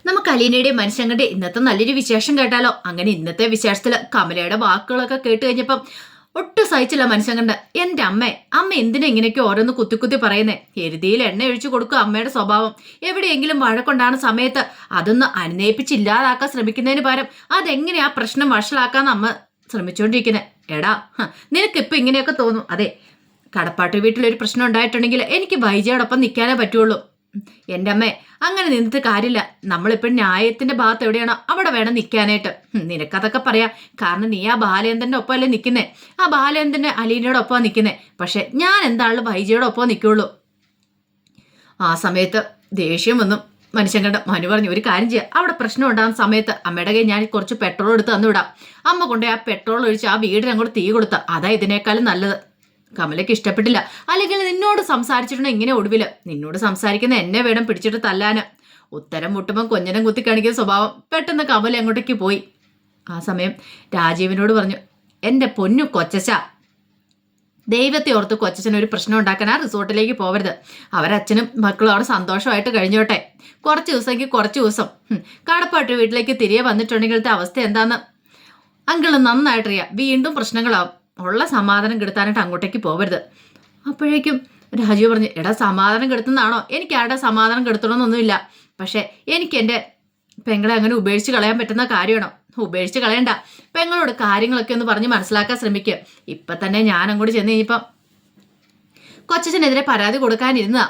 നമുക്ക് അലീനയുടെയും മനുഷ്യങ്ങളുടെ ഇന്നത്തെ നല്ലൊരു വിശേഷം കേട്ടാലോ? അങ്ങനെ ഇന്നത്തെ വിശേഷത്തില് കമലയുടെ വാക്കുകളൊക്കെ കേട്ട് കഴിഞ്ഞപ്പം ഒട്ടും സഹിച്ചില്ല മനുഷ്യങ്കണ്ട്. എന്റെ അമ്മ എന്തിനാ ഇങ്ങനെയൊക്കെ ഓരോന്ന് കുത്തി കുത്തി പറയുന്നേ? എരുതിയിൽ എണ്ണ ഒഴിച്ചു കൊടുക്കുക അമ്മയുടെ സ്വഭാവം. എവിടെയെങ്കിലും വഴക്കൊണ്ടാണ് സമയത്ത് അതൊന്ന് അനുനയിപ്പിച്ചില്ലാതാക്കാൻ ശ്രമിക്കുന്നതിന് പകരം അതെങ്ങനെയാ പ്രശ്നം വഷളാക്കാന്ന് അമ്മ ശ്രമിച്ചുകൊണ്ടിരിക്കുന്നത്. എടാ, നിനക്കിപ്പോ ഇങ്ങനെയൊക്കെ തോന്നും. അതെ, കടപ്പാട്ട് വീട്ടിലൊരു പ്രശ്നം ഉണ്ടായിട്ടുണ്ടെങ്കിൽ എനിക്ക് വൈജയോടൊപ്പം നിൽക്കാനേ പറ്റുള്ളൂ. എൻ്റെ അമ്മേ, അങ്ങനെ നിന്നിട്ട് കാര്യമില്ല. നമ്മളിപ്പോഴും ന്യായത്തിന്റെ ഭാഗത്ത് എവിടെയാണോ അവിടെ വേണം നിൽക്കാനായിട്ട്. നിനക്കതൊക്കെ പറയാം, കാരണം നീ ആ ബാലേന്ദ്രന്റെ ഒപ്പമല്ലേ നിൽക്കുന്നേ. ആ ബാലേന്ദ്രന്റെ അലീനയുടെ ഒപ്പമാണ് നിൽക്കുന്നേ. പക്ഷെ ഞാൻ എന്താണല്ലോ വൈജയുടെ ഒപ്പം നിൽക്കുള്ളൂ. ആ സമയത്ത് ദേഷ്യം വന്നു മനുഷ്യങ്ങളുടെ. മനു പറഞ്ഞു, ഒരു കാര്യം ചെയ്യാം, അവിടെ പ്രശ്നം ഉണ്ടാകുന്ന സമയത്ത് അമ്മയുടെ കയ്യിൽ ഞാൻ കുറച്ച് പെട്രോൾ എടുത്ത് തന്നുവിടാം. അമ്മ കൊണ്ടുപോയി ആ പെട്രോൾ ഒഴിച്ച് ആ വീടിന് അങ്ങോട്ട് തീ കൊടുത്ത അതാ ഇതിനേക്കാളും നല്ലത്. കമലയ്ക്ക് ഇഷ്ടപ്പെട്ടില്ല. അല്ലെങ്കിൽ നിന്നോട് സംസാരിച്ചിട്ടുണ്ട് ഇങ്ങനെ ഒടുവില് നിന്നോട് സംസാരിക്കുന്ന എന്നെ വേണം പിടിച്ചിട്ട് തല്ലാന്. ഉത്തരം മുട്ടുമ്പം കൊഞ്ഞനം കുത്തി കാണിക്കുന്ന സ്വഭാവം. പെട്ടെന്ന് കമല അങ്ങോട്ടേക്ക് പോയി. ആ സമയം രാജീവിനോട് പറഞ്ഞു, എൻ്റെ പൊന്നു കൊച്ചച്ച, ദൈവത്തെ ഓർത്ത് കൊച്ചച്ഛൻ ഒരു പ്രശ്നം ഉണ്ടാക്കാൻ ആ റിസോർട്ടിലേക്ക് പോവരുത്. അവരച്ഛനും മക്കളും അവിടെ സന്തോഷമായിട്ട് കഴിഞ്ഞോട്ടെ. കുറച്ച് ദിവസമെങ്കിൽ കുറച്ച് ദിവസം കാടപ്പാട്ട് വീട്ടിലേക്ക് തിരികെ വന്നിട്ടുണ്ടെങ്കിലത്തെ അവസ്ഥ എന്താന്ന് അങ്കിള് നന്നായിട്ടറിയാം. വീണ്ടും പ്രശ്നങ്ങളാവും. ഉള്ള സമാധാനം കെടുത്താനായിട്ട് അങ്ങോട്ടേക്ക് പോവരുത്. അപ്പോഴേക്കും രാജീവ് പറഞ്ഞു, എടാ സമാധാനം കെടുത്തുന്നതാണോ? എനിക്ക് ആരുടെ സമാധാനം കെടുത്തണമെന്നൊന്നുമില്ല. പക്ഷേ എനിക്ക് എൻ്റെ പെങ്ങളെ അങ്ങനെ ഉപേക്ഷിച്ച് കളയാൻ പറ്റുന്ന കാര്യമാണോ? ഉപേക്ഷിച്ച് കളയണ്ട. പെങ്ങളോട് കാര്യങ്ങളൊക്കെ ഒന്ന് പറഞ്ഞ് മനസ്സിലാക്കാൻ ശ്രമിക്കുക. ഇപ്പം തന്നെ ഞാൻ അങ്ങോട്ട് ചെന്ന് കഴിഞ്ഞപ്പം കൊച്ചച്ഛനെതിരെ പരാതി കൊടുക്കാനിരുന്നതാ.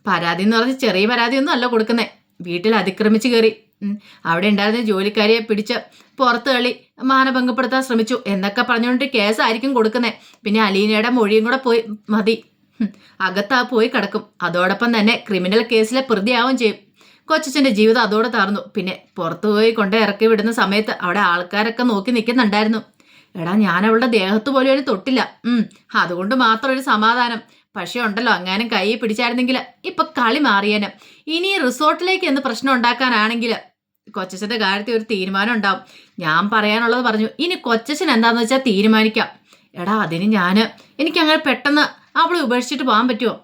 പരാതി എന്ന് പറഞ്ഞ് ചെറിയ പരാതിയൊന്നും അല്ല കൊടുക്കുന്നേ. വീട്ടിൽ അതിക്രമിച്ച് കയറി അവിടെ ഉണ്ടായിരുന്ന ജോലിക്കാരിയെ പിടിച്ച് പുറത്ത് തള്ളി മാനഭംഗപ്പെടുത്താൻ ശ്രമിച്ചു എന്നൊക്കെ പറഞ്ഞുകൊണ്ട് കേസായിരിക്കും കൊടുക്കുന്നേ. പിന്നെ അലീനയുടെ മൊഴിയും കൂടെ പോയി മതി, അകത്താ പോയി കിടക്കും. അതോടൊപ്പം തന്നെ ക്രിമിനൽ കേസിലെ പ്രതിയാവും ചെയ്യും. കൊച്ചച്ഛൻ്റെ ജീവിതം അതോടെ താർന്നു. പിന്നെ പുറത്തു പോയി കൊണ്ട് ഇറക്കി വിടുന്ന സമയത്ത് അവിടെ ആൾക്കാരൊക്കെ നോക്കി നിൽക്കുന്നുണ്ടായിരുന്നു. എടാ, ഞാൻ അവളുടെ ദേഹത്ത് പോലും അതിന് തൊട്ടില്ല. അതുകൊണ്ട് മാത്രം ഒരു സമാധാനം. പക്ഷെ ഉണ്ടല്ലോ, അങ്ങാനും കൈ പിടിച്ചായിരുന്നെങ്കിൽ ഇപ്പൊ കളി മാറിയേനെ. ഇനി റിസോർട്ടിലേക്ക് എന്ന് പ്രശ്നം ഉണ്ടാക്കാനാണെങ്കിൽ കൊച്ചച്ഛൻ്റെ കാര്യത്തിൽ ഒരു തീരുമാനം ഉണ്ടാവും. ഞാൻ പറയാനുള്ളത് പറഞ്ഞു. ഇനി കൊച്ചച്ഛൻ എന്താന്ന് വെച്ചാൽ തീരുമാനിക്കാം. എടാ, അതിന് എനിക്കങ്ങനെ പെട്ടെന്ന് അവളെ ഉപേക്ഷിച്ചിട്ട് പോകാൻ പറ്റുമോ?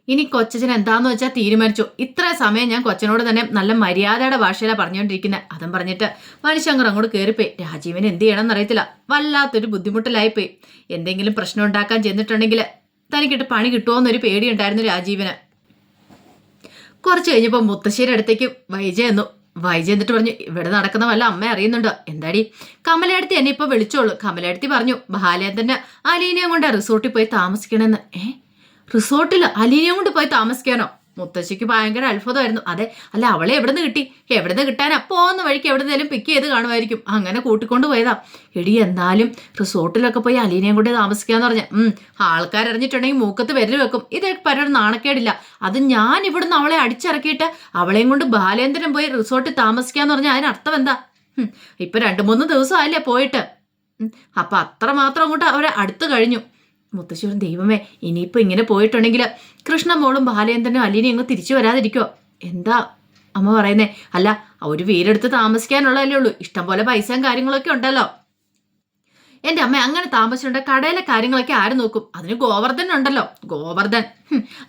ഇനി കൊച്ചച്ഛൻ എന്താന്ന് വെച്ചാൽ തീരുമാനിച്ചു. ഇത്ര സമയം ഞാൻ കൊച്ചനോട് തന്നെ നല്ല മര്യാദയുടെ ഭാഷയിലാണ് പറഞ്ഞുകൊണ്ടിരിക്കുന്നത്. അതും പറഞ്ഞിട്ട് മനുഷ്യങ്കർ അങ്ങോട്ട് കയറിപ്പോയി. രാജീവിന് എന്ത് ചെയ്യണമെന്ന് അറിയത്തില്ല. വല്ലാത്തൊരു ബുദ്ധിമുട്ടിലായിപ്പോയി. എന്തെങ്കിലും പ്രശ്നം ഉണ്ടാക്കാൻ ചെന്നിട്ടുണ്ടെങ്കിൽ തനിക്കിട്ട് പണി കിട്ടുമോന്നൊരു പേടിയുണ്ടായിരുന്നു രാജീവിന്. കുറച്ച് കഴിഞ്ഞപ്പോൾ മുത്തശ്ശേരി അടുത്തേക്ക് വൈജ എന്നു. വൈജ എന്നിട്ട് പറഞ്ഞു, ഇവിടെ നടക്കുന്ന വല്ല അമ്മ അറിയുന്നുണ്ടോ? എന്താടി? കമലയടുത്തി എന്നെ ഇപ്പോൾ വിളിച്ചോളൂ. കമലയടുത്തി പറഞ്ഞു, ബാലേന്ദ്രന്റെ അലീനയും കൊണ്ട് റിസോർട്ടിൽ പോയി താമസിക്കണമെന്ന്. റിസോർട്ടിൽ അലീനയും കൊണ്ട് പോയി താമസിക്കാനോ? മുത്തശ്ശിക്ക് ഭയങ്കര അത്ഭുതമായിരുന്നു. അതെ, അല്ല അവളെ എവിടുന്ന് കിട്ടി? എവിടുന്ന് കിട്ടാനാ? പോകുന്ന വഴിക്ക് എവിടുന്നേലും പിക്ക് ചെയ്ത് കാണുമായിരിക്കും. അങ്ങനെ കൂട്ടിക്കൊണ്ട് പോയതാ. എടി, എന്നാലും റിസോർട്ടിലൊക്കെ പോയി അലീനയും കൊണ്ട് താമസിക്കാന്ന് പറഞ്ഞ ആൾക്കാരറിഞ്ഞിട്ടുണ്ടെങ്കിൽ മൂക്കത്ത് വിരൽ വെക്കും. ഇത് പലരും നാണക്കേടില്ല. അത് ഞാൻ ഇവിടുന്ന് അവളെ അടിച്ചിറക്കിയിട്ട് അവളെയും കൊണ്ട് ബാലേന്ദ്രൻ പോയി റിസോർട്ടിൽ താമസിക്കാന്ന് പറഞ്ഞാൽ അതിനർത്ഥം എന്താ? ഇപ്പൊ 2-3 ദിവസം ആയില്ലേ പോയിട്ട്. അപ്പൊ അത്രമാത്രം അങ്ങോട്ട് അവരെ അടുത്ത് കഴിഞ്ഞു. മുത്തശ്ശിവൻ, ദൈവമേ, ഇനിയിപ്പോ ഇങ്ങനെ പോയിട്ടുണ്ടെങ്കിൽ കൃഷ്ണമോളും ബാലേന്ദ്രനും അലീനയും ഇങ്ങ് തിരിച്ചു വരാതിരിക്കോ? എന്താ അമ്മ പറയുന്നേ? അല്ല, ഒരു വീടെടുത്ത് താമസിക്കാനുള്ളതല്ലേ ഉള്ളൂ. ഇഷ്ടംപോലെ പൈസയും കാര്യങ്ങളൊക്കെ ഉണ്ടല്ലോ. എൻ്റെ അമ്മ അങ്ങനെ താമസിച്ചിട്ടുണ്ട്. കടയിലെ കാര്യങ്ങളൊക്കെ ആര് നോക്കും? അതിന് ഗോവർദ്ധൻ ഉണ്ടല്ലോ. ഗോവർദ്ധൻ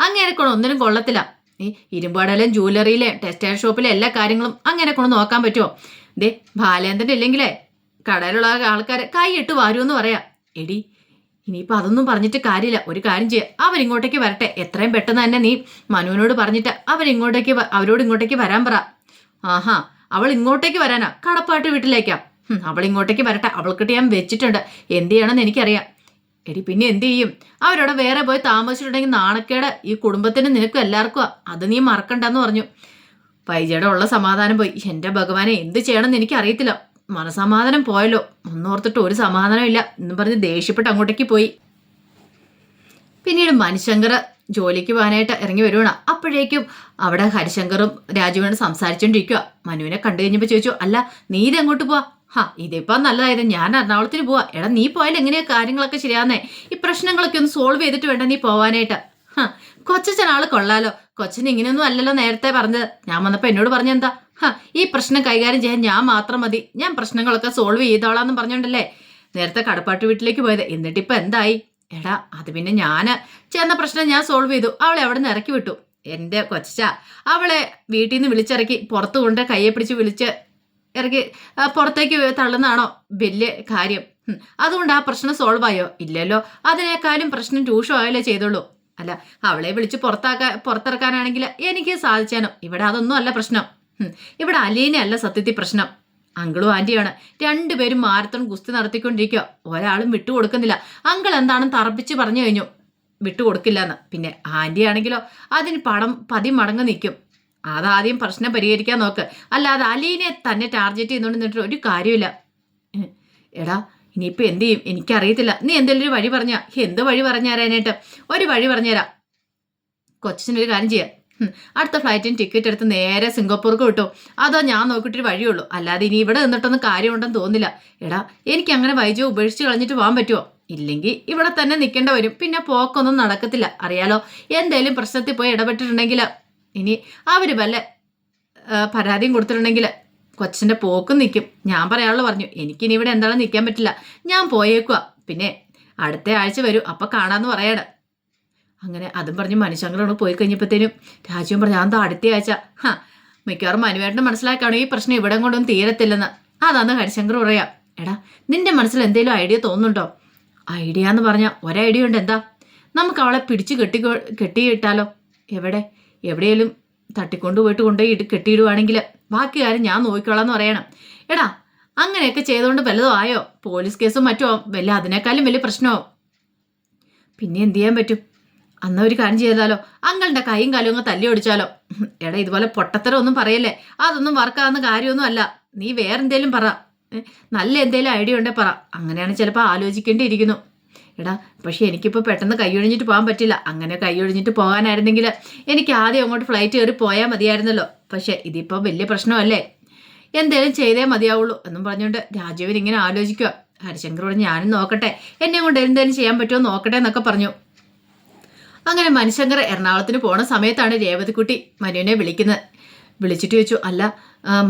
അങ്ങനെ കൊണ്ട് ഒന്നിനും കൊള്ളത്തില്ല. ഈ ഇരുമ്പാടയിലും ജ്വല്ലറിയിലെ ടെക്സ്റ്റൈൽ ഷോപ്പിലെ എല്ലാ കാര്യങ്ങളും അങ്ങനെ കൊണ്ട് നോക്കാൻ പറ്റുമോ? ദേ, ബാലേന്ദ്രൻ ഇല്ലെങ്കിലേ കടയിലുള്ള ആൾക്കാരെ കൈയിട്ട് വരുമെന്ന് പറയാം. എടി, ഇനിയിപ്പോൾ അതൊന്നും പറഞ്ഞിട്ട് കാര്യമില്ല. ഒരു കാര്യം ചെയ്യുക, അവരിങ്ങോട്ടേക്ക് വരട്ടെ. എത്രയും പെട്ടെന്ന് തന്നെ നീ മനുവിനോട് പറഞ്ഞിട്ട് അവരോട് ഇങ്ങോട്ടേക്ക് വരാൻ പറ. ആഹാ, അവൾ ഇങ്ങോട്ടേക്ക് വരാനാ? കടപ്പാട്ട് വീട്ടിലേക്കാ? അവൾ ഇങ്ങോട്ടേക്ക് വരട്ടെ. അവൾക്കിട്ട് ഞാൻ വെച്ചിട്ടുണ്ട്. എന്ത് ചെയ്യണമെന്ന് എനിക്കറിയാം. എടി, പിന്നെ എന്ത് ചെയ്യും? അവരോട് വേറെ പോയി താമസിച്ചിട്ടുണ്ടെങ്കിൽ നാണക്കേട് ഈ കുടുംബത്തിന് നിനക്കും എല്ലാവർക്കും. അത് നീ മറക്കണ്ടെന്ന് പറഞ്ഞു. വൈജയുടെ ഉള്ള സമാധാനം പോയി. എൻ്റെ ഭഗവാനെ, എന്ത് ചെയ്യണമെന്ന് എനിക്കറിയത്തില്ല. മനസമാധാനം പോയല്ലോ. ഒന്നോർത്തിട്ട് ഒരു സമാധാനം ഇല്ല എന്നും പറഞ്ഞ് ദേഷ്യപ്പെട്ട് അങ്ങോട്ടേക്ക് പോയി. പിന്നീട് മനുശങ്കർ ജോലിക്ക് പോകാനായിട്ട് ഇറങ്ങി വരുവാണ്. അപ്പോഴേക്കും അവിടെ ഹരിശങ്കറും രാജുവിനോട് സംസാരിച്ചോണ്ടിരിക്കുക. മനുവിനെ കണ്ടു കഴിഞ്ഞപ്പോൾ ചോദിച്ചു, അല്ല, നീ ഇതെങ്ങോട്ട് പോവാ? ഇതിപ്പോ നല്ലതായത്, ഞാൻ എറണാകുളത്തിന് പോവാ. എടാ, നീ പോയാൽ എങ്ങനെയാ കാര്യങ്ങളൊക്കെ ശരിയാന്നേ? ഈ പ്രശ്നങ്ങളൊക്കെ ഒന്ന് സോൾവ് ചെയ്തിട്ട് വേണ്ട നീ പോവാനായിട്ട്. കൊച്ചച്ഛൻ ആള് കൊള്ളാലോ. കൊച്ചൻ ഇങ്ങനെയൊന്നും അല്ലല്ലോ നേരത്തെ പറഞ്ഞത്. ഞാൻ വന്നപ്പോൾ എന്നോട് പറഞ്ഞെന്താ? ഈ പ്രശ്നം കൈകാര്യം ചെയ്യാൻ ഞാൻ മാത്രം മതി, ഞാൻ പ്രശ്നങ്ങളൊക്കെ സോൾവ് ചെയ്തോളാന്ന് പറഞ്ഞോണ്ടല്ലേ നേരത്തെ കടപ്പാട്ട് വീട്ടിലേക്ക് പോയത്. എന്നിട്ടിപ്പോൾ എന്തായി? എടാ, അത് പിന്നെ ഞാൻ ചെന്ന പ്രശ്നം ഞാൻ സോൾവ് ചെയ്തു. അവളെ അവിടെ നിന്ന് ഇറക്കി വിട്ടു. എൻ്റെ കൊച്ചാ, അവളെ വീട്ടിൽ നിന്ന് വിളിച്ചിറക്കി പുറത്ത് കൊണ്ട് കയ്യെ പിടിച്ച് വിളിച്ച് ഇറക്കി പുറത്തേക്ക് തള്ളുന്നതാണോ വലിയ കാര്യം? അതുകൊണ്ട് ആ പ്രശ്നം സോൾവ് ആയോ? ഇല്ലല്ലോ. അതിനേക്കാളും പ്രശ്നം രൂക്ഷമായല്ലേ ചെയ്തോളൂ. അല്ല, അവളെ വിളിച്ച് പുറത്തിറക്കാനാണെങ്കിൽ എനിക്ക് സാധിച്ചാനോ? ഇവിടെ അതൊന്നും അല്ല പ്രശ്നം. ഇവിടെ അലീനയല്ല സത്യത്തിൽ പ്രശ്നം, അങ്കിളും ആന്റിയാണ്. രണ്ടുപേരും മാരത്തോൺ ഗുസ്തി നടത്തിക്കൊണ്ടിരിക്കുക. ഒരാളും വിട്ടുകൊടുക്കുന്നില്ല. അങ്കിൾ എന്താണെന്ന് തറപ്പിച്ച് പറഞ്ഞു കഴിഞ്ഞു വിട്ടുകൊടുക്കില്ലെന്ന്. പിന്നെ ആന്റി ആണെങ്കിലോ അതിന് പതിമടങ്ങ് നിൽക്കും. അതാദ്യം പ്രശ്നം പരിഹരിക്കാൻ നോക്ക്. അല്ലാതെ അലീനെ തന്നെ ടാർഗറ്റ് ചെയ്യുന്നോണ്ട് നിന്നിട്ട് ഒരു കാര്യമില്ല. എടാ, ഇനിയിപ്പോൾ എന്ത് ചെയ്യും എനിക്കറിയത്തില്ല. നീ എന്തെങ്കിലും ഒരു വഴി പറഞ്ഞാ. എന്ത് വഴി പറഞ്ഞു തരാനായിട്ട്? ഒരു വഴി പറഞ്ഞുതരാം. കൊച്ചിനൊരു കാര്യം ചെയ്യാം. അടുത്ത ഫ്ലൈറ്റിന് ടിക്കറ്റ് എടുത്ത് നേരെ സിംഗപ്പൂർക്ക് വിട്ടോ. അതോ ഞാൻ നോക്കിയിട്ടൊരു വഴിയുള്ളൂ. അല്ലാതെ ഇനി ഇവിടെ നിന്നിട്ടൊന്നും കാര്യമുണ്ടെന്ന് തോന്നില്ല. എടാ, എനിക്ക് അങ്ങനെ വൈജോ ഉപേക്ഷിച്ച് കളഞ്ഞിട്ട് പോകാൻ പറ്റുമോ? ഇല്ലെങ്കിൽ ഇവിടെ തന്നെ നിൽക്കേണ്ട വരും. പിന്നെ പോക്കൊന്നും നടക്കത്തില്ല. അറിയാലോ, എന്തേലും പ്രശ്നത്തിൽ പോയി ഇടപെട്ടിട്ടുണ്ടെങ്കിൽ ഇനി അവർ വല്ല പരാതിയും കൊടുത്തിട്ടുണ്ടെങ്കിൽ കൊച്ചിൻ്റെ പോക്കും നിൽക്കും. ഞാൻ പറയാനുള്ളത് പറഞ്ഞു. എനിക്കിനി ഇവിടെ എന്താണെന്ന് നിൽക്കാൻ പറ്റില്ല. ഞാൻ പോയേക്കുക. പിന്നെ അടുത്ത ആഴ്ച വരും, അപ്പം കാണാമെന്ന് പറയാണ്. അങ്ങനെ അതും പറഞ്ഞ് മനുഷ്യങ്ങളോട് പോയി കഴിഞ്ഞപ്പോഴത്തേനും രാജുവും പറഞ്ഞു, അതെന്താ അടുത്ത ആഴ്ച? മിക്കവാറും മനുവേട്ടന് മനസ്സിലാക്കാണോ ഈ പ്രശ്നം ഇവിടെ കൊണ്ടൊന്നും തീരത്തില്ലെന്ന്. അതാന്ന് ഹരിശങ്കർ പറയാം. എടാ, നിന്റെ മനസ്സിൽ എന്തെങ്കിലും ഐഡിയ തോന്നുന്നുണ്ടോ? ഐഡിയ എന്ന് പറഞ്ഞാൽ ഒരൈഡിയ ഉണ്ട്. എന്താ? നമുക്ക് അവളെ പിടിച്ച് കെട്ടിയിട്ടാലോ? എവിടെയെങ്കിലും തട്ടിക്കൊണ്ടുപോയി കെട്ടിയിടുവാണെങ്കിൽ ബാക്കി കാര്യം ഞാൻ നോക്കിക്കോളാം എന്ന് പറയണം. എടാ, അങ്ങനെയൊക്കെ ചെയ്തുകൊണ്ട് വല്ലതും ആയോ? പോലീസ് കേസും മറ്റോ വല്ല അതിനേക്കാളും വലിയ പ്രശ്നമാവും. പിന്നെ എന്ത് ചെയ്യാൻ പറ്റും? അന്ന് ഒരു കാര്യം ചെയ്താലോ? അങ്ങളുടെ കൈയും കാലും അങ്ങ് തല്ലി ഒടിച്ചാലോ? എടാ, ഇതുപോലെ പൊട്ടത്തരം ഒന്നും പറയല്ലേ. അതൊന്നും വർക്കാവുന്ന കാര്യമൊന്നും അല്ല. നീ വേറെന്തേലും പറ. നല്ല എന്തേലും ഐഡിയ ഉണ്ടേ പറ. അങ്ങനെയാണ് ചിലപ്പോൾ ആലോചിക്കേണ്ടിയിരിക്കുന്നു. എടാ, പക്ഷെ എനിക്കിപ്പോൾ പെട്ടെന്ന് കൈയൊഴിഞ്ഞിട്ട് പോകാൻ പറ്റില്ല. അങ്ങനെ കൈയൊഴിഞ്ഞിട്ട് പോകാനായിരുന്നെങ്കിൽ എനിക്ക് ആദ്യം അങ്ങോട്ട് ഫ്ലൈറ്റ് കയറി പോയാൽ മതിയായിരുന്നല്ലോ. പക്ഷെ ഇതിപ്പോൾ വലിയ പ്രശ്നമല്ലേ. എന്തേലും ചെയ്തേ മതിയാവുള്ളൂ എന്നും പറഞ്ഞുകൊണ്ട് രാജീവൻ ഇങ്ങനെ ആലോചിക്കുക. ഹരിശങ്കർ പറഞ്ഞു, ഞാനും നോക്കട്ടെ, എന്നെ കൊണ്ട് എന്തേലും ചെയ്യാൻ പറ്റുമോ നോക്കട്ടെ എന്നൊക്കെ പറഞ്ഞു. അങ്ങനെ മനുശങ്കർ എറണാകുളത്തിന് പോണ സമയത്താണ് രേവതിക്കുട്ടി മനുവിനെ വിളിച്ചിട്ട് ചോദിച്ചു, അല്ല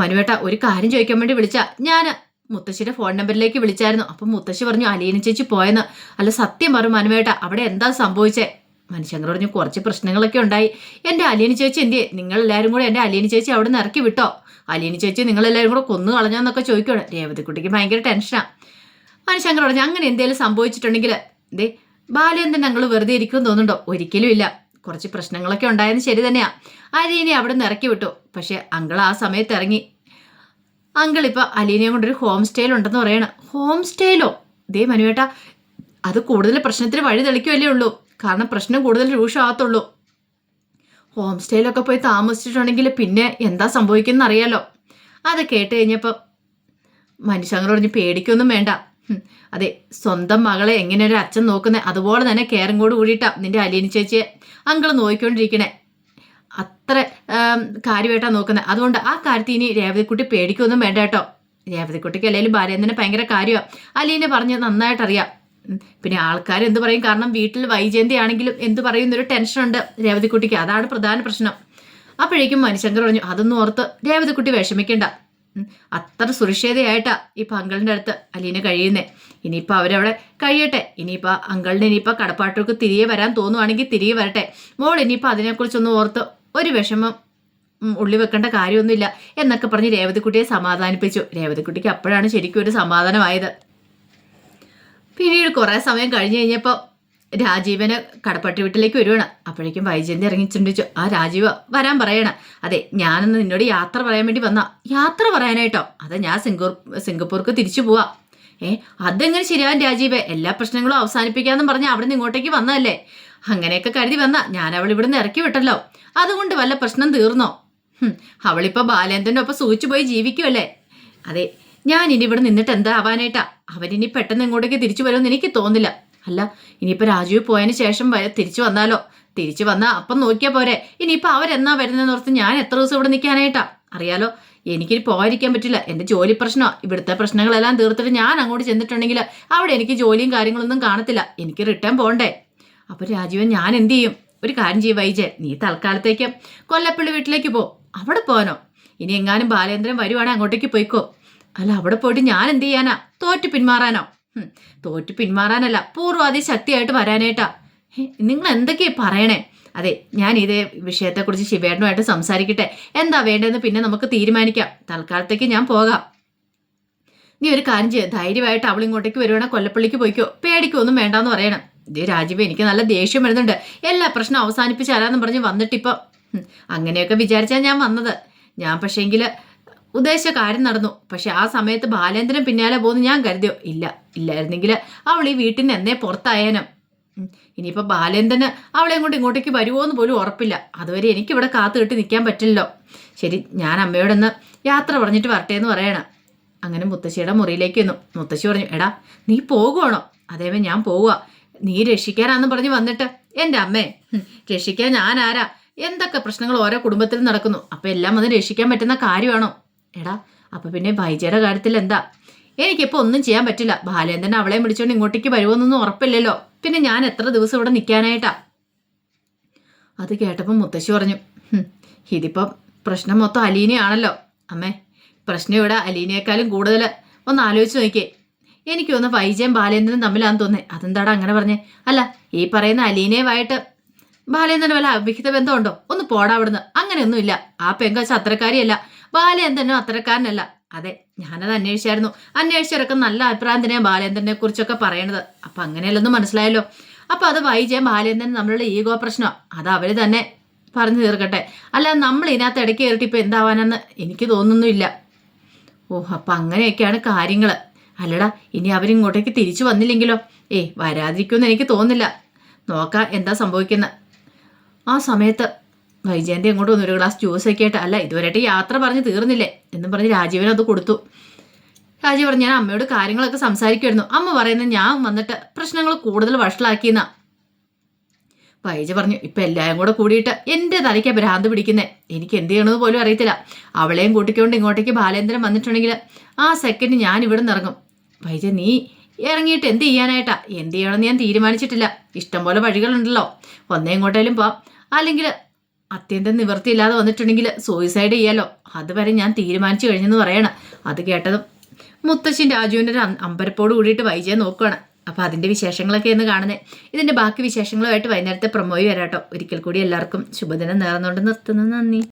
മനുവേട്ട, ഒരു കാര്യം ചോദിക്കാൻ വേണ്ടി വിളിച്ചാ. ഞാൻ മുത്തശ്ശിയുടെ ഫോൺ നമ്പറിലേക്ക് വിളിച്ചായിരുന്നു. അപ്പം മുത്തശ്ശി പറഞ്ഞു അലീന ചേച്ചി പോയെന്ന്. അല്ല, സത്യം പറഞ്ഞു മനുവേട്ട, അവിടെ എന്താ സംഭവിച്ചേ? മനുശങ്കർ പറഞ്ഞു, കുറച്ച് പ്രശ്നങ്ങളൊക്കെ ഉണ്ടായി. എൻ്റെ അലീന ചേച്ചി എന്തിയെ? നിങ്ങളെല്ലാവരും കൂടെ എൻ്റെ അലീന ചേച്ചി അവിടെ നിന്ന് ഇറക്കി വിട്ടോ? അലീന ചേച്ചി നിങ്ങളെല്ലാവരും കൂടെ കൊന്നു കളഞ്ഞാന്നൊക്കെ ചോദിക്കുകയാണ്. രേവതിക്കുട്ടിക്ക് ഭയങ്കര ടെൻഷനാണ്. മനുശങ്കർ പറഞ്ഞു, അങ്ങനെ എന്തെങ്കിലും സംഭവിച്ചിട്ടുണ്ടെങ്കിൽ ബാലേന്ദ്രൻ ഞങ്ങൾ വെറുതെ ഇരിക്കുമെന്ന് തോന്നുന്നുണ്ടോ? ഒരിക്കലും ഇല്ല. കുറച്ച് പ്രശ്നങ്ങളൊക്കെ ഉണ്ടായെന്ന് ശരി തന്നെയാ. അലീനെ അവിടെ നിന്ന് ഇറക്കി വിട്ടു. പക്ഷെ അങ്കിൾ ആ സമയത്ത് ഇറങ്ങി. അങ്കിൾ ഇപ്പം അലീനയെ കൊണ്ടൊരു ഹോം സ്റ്റേയിൽ ഉണ്ടെന്ന് പറയണം. ഹോം സ്റ്റേയിലോ? മനുവേട്ട, അത് കൂടുതൽ പ്രശ്നത്തിന് വഴി തെളിക്കുമല്ലേ ഉള്ളൂ. കാരണം പ്രശ്നം കൂടുതൽ രൂക്ഷമാകത്തുള്ളൂ. ഹോം സ്റ്റേയിലൊക്കെ പോയി താമസിച്ചിട്ടുണ്ടെങ്കിൽ പിന്നെ എന്താ സംഭവിക്കുന്നത് അറിയാലോ. അത് കേട്ട് കഴിഞ്ഞപ്പോൾ മനുഷ്യങ്ങൾ പറഞ്ഞ് പേടിക്കൊന്നും വേണ്ട. അതെ, സ്വന്തം മകളെ എങ്ങനെ ഒരു അച്ഛൻ നോക്കുന്നത് അതുപോലെ തന്നെ കെയറും കൂടി കൂടിയിട്ടാ നിന്റെ അലീന ചേച്ചിയെ അങ്കിൾ നോക്കിക്കൊണ്ടിരിക്കണേ. അത്ര കാര്യമായിട്ടാ നോക്കുന്നത്. അതുകൊണ്ട് ആ കാര്യത്തിൽ ഇനി രേവതിക്കുട്ടി പേടിക്കൊന്നും വേണ്ട കേട്ടോ. രേവതിക്കുട്ടിക്ക് അല്ലെങ്കിലും ബാലേന്ദ്രനെ ഭയങ്കര കാര്യമാണ്. അലീനെ പറഞ്ഞ് നന്നായിട്ടറിയാം. പിന്നെ ആൾക്കാർ എന്ത് പറയും? കാരണം വീട്ടിൽ വൈജയന്തി ആണെങ്കിലും എന്ത് പറയുന്നൊരു ടെൻഷനുണ്ട് രേവതിക്കുട്ടിക്ക്. അതാണ് പ്രധാന പ്രശ്നം. അപ്പോഴേക്കും മനുശങ്കർ പറഞ്ഞു, അതൊന്നും ഓർത്ത് രേവതിക്കുട്ടി വിഷമിക്കണ്ട. അത്ര സുരക്ഷിതയായിട്ടാ ഇപ്പം അങ്കിളിൻ്റെ അടുത്ത് അലീന കഴിയുന്നേ. ഇനിയിപ്പോൾ അവരവിടെ കഴിയട്ടെ. ഇനിയിപ്പോൾ അങ്കിളിന് ഇനിയിപ്പോൾ കടപ്പാട്ടൊക്കെ തിരികെ വരാൻ തോന്നുവാണെങ്കിൽ തിരികെ വരട്ടെ. മോൾ ഇനിയിപ്പോൾ അതിനെക്കുറിച്ചൊന്നും ഓർത്ത് ഒരു വിഷമം ഉള്ളി വെക്കേണ്ട കാര്യമൊന്നുമില്ല എന്നൊക്കെ പറഞ്ഞ് രേവതിക്കുട്ടിയെ സമാധാനിപ്പിച്ചു. രേവതിക്കുട്ടിക്ക് അപ്പോഴാണ് ശരിക്കും ഒരു സമാധാനമായത്. പിന്നീട് കുറേ സമയം കഴിഞ്ഞ് കഴിഞ്ഞപ്പോൾ രാജീവന് കടപ്പട്ടി വീട്ടിലേക്ക് വരുവാണ്. അപ്പോഴേക്കും വൈജയന്തി ഇറങ്ങി ചിന്തിച്ചു, ആ രാജീവ് വരാൻ പറയണം. അതെ, ഞാനൊന്ന് നിന്നോട് യാത്ര പറയാൻ വേണ്ടി വന്നാ. യാത്ര പറയാനായിട്ടോ? അതെ, ഞാൻ സിംഗപ്പൂർക്ക് തിരിച്ചു പോവാ. അതെങ്ങനെ ശരിയാവും രാജീവ്? എല്ലാ പ്രശ്നങ്ങളും അവസാനിപ്പിക്കാന്നും പറഞ്ഞ് അവിടെ നിന്ന് ഇങ്ങോട്ടേക്ക് വന്നതല്ലേ? അങ്ങനെയൊക്കെ കരുതി വന്ന ഞാൻ അവൾ ഇവിടെ നിന്ന് ഇറക്കി വിട്ടല്ലോ. അതുകൊണ്ട് വല്ല പ്രശ്നം തീർന്നോ? അവളിപ്പോൾ ബാലേന്ദ്രൻ്റെ ഒപ്പം സൂചിച്ചു പോയി ജീവിക്കുമല്ലേ? അതെ, ഞാൻ ഇനി ഇവിടെ നിന്നിട്ട് എന്താ ആവാനായിട്ടാ? അവരിനി പെട്ടെന്ന് ഇങ്ങോട്ടേക്ക് തിരിച്ചു വരുമെന്ന് എനിക്ക് തോന്നില്ല. അല്ല, ഇനിയിപ്പോൾ രാജീവ് പോയതിന് ശേഷം തിരിച്ചു വന്നാലോ? തിരിച്ചു വന്നാൽ അപ്പം നോക്കിയാൽ പോരെ. ഇനിയിപ്പോൾ അവരെന്നാ വരുന്നതെന്ന് ഓർത്ത് ഞാൻ എത്ര ദിവസം ഇവിടെ നിൽക്കാനായിട്ടാ? അറിയാലോ, എനിക്കിനി പോകാതിരിക്കാൻ പറ്റില്ല. എൻ്റെ ജോലി പ്രശ്നമാണ്. ഇവിടുത്തെ പ്രശ്നങ്ങളെല്ലാം തീർത്തിട്ട് ഞാൻ അങ്ങോട്ട് ചെന്നിട്ടുണ്ടെങ്കിൽ അവിടെ എനിക്ക് ജോലിയും കാര്യങ്ങളൊന്നും കാണത്തില്ല. എനിക്ക് റിട്ടേൺ പോകണ്ടേ? അപ്പോൾ രാജീവൻ ഞാൻ എന്ത് ചെയ്യും? ഒരു കാര്യം ചെയ്യും വൈജയൻ, നീ തൽക്കാലത്തേക്ക് കൊല്ലപ്പള്ളി വീട്ടിലേക്ക് പോ. അവിടെ പോകാനോ? ഇനി എങ്ങാനും ബാലേന്ദ്രൻ വരുവാണെങ്കിൽ അങ്ങോട്ടേക്ക് പോയിക്കോ. അല്ല, അവിടെ പോയിട്ട് ഞാൻ എന്ത് ചെയ്യാനാ? തോറ്റു പിന്മാറാനോ? തോറ്റു പിന്മാറാനല്ല, പൂർവ്വാധി ശക്തിയായിട്ട് വരാനായിട്ടാ. നിങ്ങൾ എന്തൊക്കെയാ പറയണേ? അതെ, ഞാൻ ഇതേ വിഷയത്തെക്കുറിച്ച് ശിവേട്ടനുമായിട്ട് സംസാരിക്കട്ടെ. എന്താ വേണ്ടതെന്ന് പിന്നെ നമുക്ക് തീരുമാനിക്കാം. തൽക്കാലത്തേക്ക് ഞാൻ പോകാം. നീ ഒരു കാര്യം ചെയ്യ, ധൈര്യമായിട്ട് അവൾ ഇങ്ങോട്ടേക്ക് വരുവാണെങ്കിൽ കൊല്ലപ്പള്ളിക്ക് പോയിക്കോ, പേടിക്കൊന്നും വേണ്ടാന്ന് പറയണം. ഇതേ രാജീവ്, എനിക്ക് നല്ല ദേഷ്യം വരുന്നുണ്ട്. എല്ലാ പ്രശ്നം അവസാനിപ്പിച്ച് തരാമെന്ന് പറഞ്ഞ് വന്നിട്ടിപ്പം അങ്ങനെയൊക്കെ വിചാരിച്ചാൽ ഞാൻ വന്നത്. ഞാൻ പക്ഷേങ്കിൽ ഉദ്ദേശിച്ച കാര്യം നടന്നു. പക്ഷെ ആ സമയത്ത് ബാലേന്ദ്രൻ പിന്നാലെ പോകുന്നു ഞാൻ കരുതിയോ? ഇല്ലായിരുന്നെങ്കിൽ അവൾ ഈ വീട്ടിൽ നിന്ന് എന്നേ പുറത്തായേനും. ഇനിയിപ്പോൾ ബാലേന്ദ്രന് അവളെയും കൊണ്ട് ഇങ്ങോട്ടേക്ക് വരുമോ എന്ന് പോലും ഉറപ്പില്ല. അതുവരെ എനിക്കിവിടെ കാത്തു കെട്ടി നിൽക്കാൻ പറ്റില്ലല്ലോ. ശരി, ഞാൻ അമ്മയോടൊന്ന് യാത്ര പറഞ്ഞിട്ട് വരട്ടെ എന്ന് പറയണം. അങ്ങനെ മുത്തശ്ശിയുടെ മുറിയിലേക്ക് വന്നു. മുത്തശ്ശി പറഞ്ഞു, എടാ നീ പോകുവാണോ? അതേമേ ഞാൻ പോവുക. നീ രക്ഷിക്കാനാന്ന് പറഞ്ഞ് വന്നിട്ട് എൻ്റെ അമ്മേ, രക്ഷിക്കാൻ ഞാൻ ആരാ? എന്തൊക്കെ പ്രശ്നങ്ങൾ ഓരോ കുടുംബത്തിൽ നടക്കുന്നു. അപ്പം എല്ലാം അത് രക്ഷിക്കാൻ പറ്റുന്ന കാര്യമാണോ? എടാ അപ്പം പിന്നെ വൈജയുടെ കാര്യത്തിൽ എന്താ? എനിക്കിപ്പോൾ ഒന്നും ചെയ്യാൻ പറ്റില്ല. ബാലേന്ദ്രൻ അവളെ വിളിച്ചുകൊണ്ട് ഇങ്ങോട്ടേക്ക് വരുമോന്നൊന്നും ഉറപ്പില്ലല്ലോ. പിന്നെ ഞാൻ എത്ര ദിവസം ഇവിടെ നിൽക്കാനായിട്ടാ? അത് കേട്ടപ്പോൾ മുത്തശ്ശി പറഞ്ഞു, ഇതിപ്പം പ്രശ്നം മൊത്തം അലീനയാണല്ലോ അമ്മേ. പ്രശ്നം ഇവിടെ അലീനയെക്കാളും കൂടുതൽ ഒന്ന് ആലോചിച്ച് നോക്കിയേ. എനിക്ക് തോന്നുന്നു വൈജയും ബാലേന്ദ്രനും തമ്മിലാന്ന് തോന്നേ. അതെന്താടാ അങ്ങനെ പറഞ്ഞേ? അല്ല, ഈ പറയുന്ന അലീനയുമായിട്ട് ബാലേന്ദ്രന് വല്ല അവിഹിത ബന്ധമുണ്ടോ? ഒന്ന് പോടാ അവിടുന്ന്. അങ്ങനെയൊന്നുമില്ല. ആ പെങ്കാച്ച അത്രക്കാരിയല്ല, ബാലേന്ദ്രനും അത്രക്കാരനല്ല. അതെ, ഞാനത് അന്വേഷിച്ചായിരുന്നു. അന്വേഷിച്ചവരൊക്കെ നല്ല അഭിപ്രായം തന്നെയാണ് ബാലേന്ദ്രനെ കുറിച്ചൊക്കെ പറയണത്. അപ്പം അങ്ങനെയല്ലെന്ന് മനസ്സിലായല്ലോ. അപ്പം അത് വൈജയും ബാലേന്ദ്രനും തമ്മിലുള്ള ഈഗോ പ്രശ്നമാണ്. അത് അവർ തന്നെ പറഞ്ഞു തീർക്കട്ടെ. അല്ല, നമ്മൾ ഇതിനകത്ത് ഇടയ്ക്ക് കയറിയിട്ട് ഇപ്പം എന്താവാനെന്ന് എനിക്ക് തോന്നുന്നില്ല. അപ്പം അങ്ങനെയൊക്കെയാണ് കാര്യങ്ങൾ. അല്ലടാ, ഇനി അവരിങ്ങോട്ടേക്ക് തിരിച്ചു വന്നില്ലെങ്കിലോ? വരാതിരിക്കുമെന്ന് എനിക്ക് തോന്നുന്നില്ല. നോക്കാം എന്താ സംഭവിക്കുന്നത്. ആ സമയത്ത് വൈജയന്തി അങ്ങോട്ട് വന്നു. ഒരു ഗ്ലാസ് ജ്യൂസൊക്കെ ആയിട്ട്. അല്ല, ഇതുവരെയായിട്ട് യാത്ര പറഞ്ഞ് തീർന്നില്ലേ എന്നും പറഞ്ഞ് രാജീവന് അത് കൊടുത്തു. രാജീവ് പറഞ്ഞു, ഞാൻ അമ്മയോട് കാര്യങ്ങളൊക്കെ സംസാരിക്കുമായിരുന്നു. അമ്മ പറയുന്നത് ഞാൻ വന്നിട്ട് പ്രശ്നങ്ങൾ കൂടുതൽ വഷളാക്കിയെന്നാ. വൈജ പറഞ്ഞു, ഇപ്പം എല്ലാവരും കൂടെ കൂടിയിട്ട് എൻ്റെ തലയ്ക്ക് ഭ്രാന്ത് പിടിക്കുന്നേ. എനിക്ക് എന്ത് ചെയ്യണമെന്ന് പോലും അറിയത്തില്ല. അവളെയും കൂട്ടിക്കൊണ്ട് ഇങ്ങോട്ടേക്ക് ബാലേന്ദ്രൻ വന്നിട്ടുണ്ടെങ്കിൽ ആ സെക്കൻഡ് ഞാൻ ഇവിടെ നിന്ന് ഇറങ്ങും. വൈജ, നീ ഇറങ്ങിയിട്ട് എന്ത് ചെയ്യാനായിട്ടാ? എന്ത് ചെയ്യണമെന്ന് ഞാൻ തീരുമാനിച്ചിട്ടില്ല. ഇഷ്ടംപോലെ വഴികളുണ്ടല്ലോ. ഒന്നേ ഇങ്ങോട്ടേലും പോവാം, അല്ലെങ്കിൽ അത്യന്തം നിവൃത്തിയില്ലാതെ വന്നിട്ടുണ്ടെങ്കിൽ സൂയിസൈഡ് ചെയ്യാലോ. അതുവരെ ഞാൻ തീരുമാനിച്ചു കഴിഞ്ഞെന്ന് പറയണം. അത് കേട്ടതും മുത്തശ്ശൻ രാജുവിൻ്റെ ഒരു അമ്പരപ്പോട് കൂടിയിട്ട് വൈജയെ നോക്കുകയാണ്. അപ്പോൾ അതിൻ്റെ വിശേഷങ്ങളൊക്കെ എന്ന് കാണുന്നത്. ഇതിൻ്റെ ബാക്കി വിശേഷങ്ങളുമായിട്ട് വൈകുന്നേരത്തെ പ്രൊമോയി വരാട്ടോ. ഒരിക്കൽ കൂടി എല്ലാവർക്കും ശുഭദിനം നേർന്നുകൊണ്ട് നിർത്തുന്നു. നന്ദി.